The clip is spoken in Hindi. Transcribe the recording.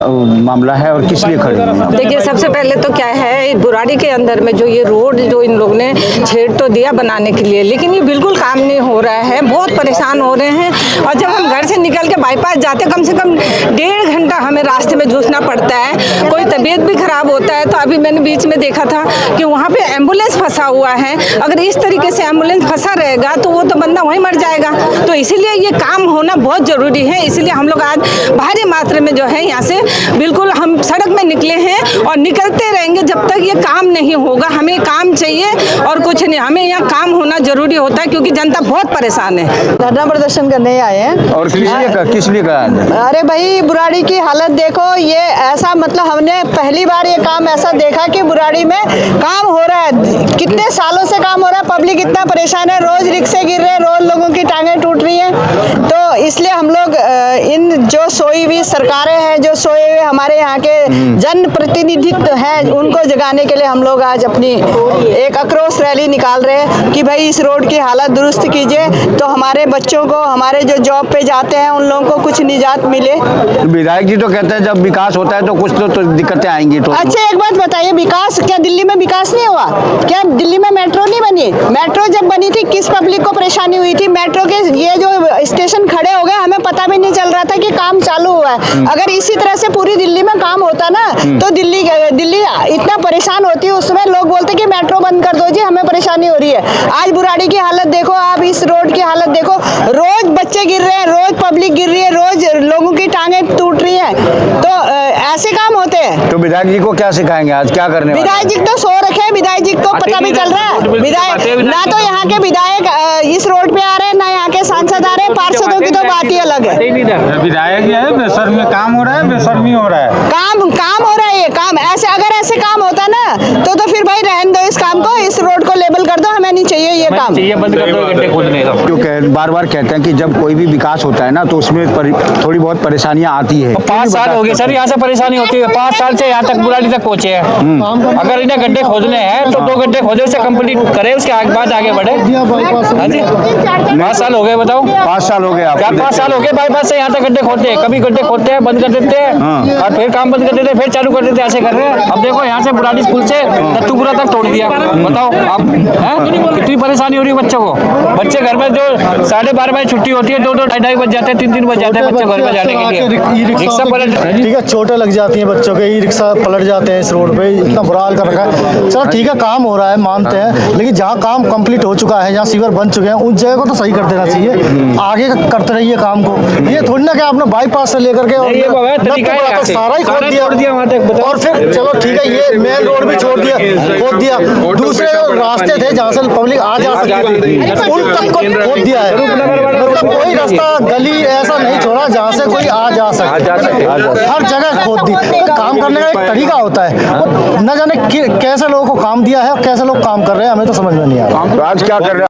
मामला है और किस लिए खड़े हैं? देखिए, सबसे पहले तो क्या है, बुराड़ी के अंदर में जो ये रोड जो इन लोग ने छेड़ तो दिया बनाने के लिए, लेकिन ये बिल्कुल काम नहीं हो रहा है। बहुत परेशान हो रहे हैं और जब हम घर से निकल के बाईपास जाते कम से कम 1.5 घंटा हमें रास्ते में जूझना पड़ता है। कोई तबीयत भी खराब होता है तो अभी मैंने बीच में देखा था कि वहाँ पे एम्बुलेंस फंसा हुआ है। अगर इस तरीके से एम्बुलेंस फंसा रहेगा तो वो तो बंदा वहीं मर जाएगा। तो इसीलिए ये काम होना बहुत ज़रूरी है। इसलिए हम लोग आज भारी मात्रा में जो है यहाँ से बिल्कुल हम सड़क में निकले हैं और निकलते रहेंगे जब तक ये काम नहीं होगा। हमें काम चाहिए और कुछ नहीं, हमें यहाँ काम होना जरूरी होता है क्योंकि जनता बहुत परेशान है। धरना प्रदर्शन करने आए हैं। और किस लिए करा? अरे भाई, बुराड़ी की हालत देखो। ये ऐसा मतलब हमने पहली बार ये काम ऐसा देखा कि बुराड़ी में काम हो रहा है। कितने सालों से काम हो रहा है, पब्लिक इतना परेशान है, रोज रिक्शे गिर रहे हैं, रोज लोगों की टांगें टूट रही हैं। तो इसलिए हम लोग इन जो सोई हुई सरकारें हैं, जो सोए हुए हमारे यहाँ के जन प्रतिनिधित्व हैं, उनको जगाने के लिए हम लोग आज अपनी एक आक्रोश रैली निकाल रहे हैं कि भाई इस रोड की हालत दुरुस्त कीजिए तो हमारे बच्चों को, हमारे जो जॉब पे जाते हैं उन लोगों को कुछ निजात मिले। विधायक जी तो कहते हैं जब विकास होता है तो कुछ तो दिक्कतें आएंगी। तो अच्छा, एक बात बताइए, विकास क्या दिल्ली में विकास नहीं हुआ? क्या दिल्ली में मेट्रो नहीं बनी? मेट्रो जब बनी थी किस पब्लिक को परेशानी हुई थी? मेट्रो के ये जो स्टेशन खड़े हो गए, हमें पता भी नहीं चल रहा था कि काम चालू हुआ है। अगर इसी तरह से पूरी दिल्ली में काम होता ना तो दिल्ली इतना परेशान होती है। उसमें लोग बोलते कि मेट्रो बंद कर दो जी, हमें परेशानी हो रही है। आज बुराड़ी की हालत देखो, आप इस रोड की हालत देखो, रोज बच्चे गिर रहे हैं, रोज पब्लिक गिर रही है, रोज लोगों की टांगें टूट रही है। तो ऐसे काम होते हैं। तो विधायक जी को क्या सिखाएंगे आज, क्या करने? विधायक जी तो सो रखे हैं, विधायक जी को पता भी चल रहा है। विधायक ना तो यहाँ के विधायक इस रोड पे आ रहे हैं, ना यहाँ के सांसद आ रहे हैं। पार्षदों की तो बात ही अलग है। विधायक है, बेशर्मी काम हो रहा है, बेशर्मी हो रहा है। काम हो रहा है। ये काम अगर ऐसे काम होता ना तो फिर भाई रहने दो इस काम को, इस रोड को लेबल कर दो, हमें नहीं चाहिए ये काम। बंद कर दो गड्ढे खोदने का। क्योंकि बार बार कहते हैं कि जब कोई भी विकास होता है ना तो उसमें थोड़ी बहुत परेशानियां आती है। 5 साल हो गए सर, यहाँ से परेशानी होती है। 5 साल से यहाँ तक बुराड़ी तक पहुँचे हैं। अगर इन्हें गड्ढे खोदने हैं तो 2 गड्ढे खोदे, उसे कंप्लीट करे, उसके बाद आगे बढ़े। हाँ जी, 5 साल हो गए, बताओ। 5 साल हो गए आपको? क्या 5 साल हो गए बाईपास से यहाँ तक गड्ढे खोदते हैं? कभी गड्ढे खोदते हैं, बंद कर देते हैं और फिर काम बंद कर देते हैं, फिर चालू कर देते हैं, ऐसे कर रहे हैं। अब देखो यहाँ से बुराड़ी स्कूल से दत्तूपुरा तक तोड़ दिया। बताओ आप, कितनी परेशानी हो रही है बच्चों को। बच्चे घर में जो 12:30 बजे छुट्टी होती है, 2-2 ढाई बज जाते हैं, 3-3 बज जाते हैं बच्चे घर में जाने के लिए। रिक्शा पलट, ठीक है, चोटें लग जाती हैं बच्चों के, ई रिक्शा पलट जाते हैं इस रोड पे। इतना बुरा हाल कर रखा है। चलो ठीक है, काम हो रहा है, मानते हैं, लेकिन जहाँ काम कंप्लीट हो चुका है, जहाँ सीवर बन चुके हैं, उस जगह को तो सही कर देना चाहिए। आगे करते रहिए काम को। ये थोड़ी ना कि आपने बाईपास से लेकर के और सारा ही खोद दिया और फिर चलो ठीक है, ये मेन रोड भी छोड़ दिया, खोद दिया। दूसरे जो रास्ते थे जहाँ से पब्लिक आ जा सकती थी, उन तक को खोद दिया है। मतलब कोई रास्ता गली ऐसा नहीं छोड़ा जहाँ से कोई आ जा सके। हर जगह खोद दी। तो काम करने का एक तरीका होता है, न जाने कैसे लोगों को काम दिया है और कैसे लोग काम कर रहे हैं, हमें तो समझ में नहीं आ रहा। आज क्या कर रहे हैं?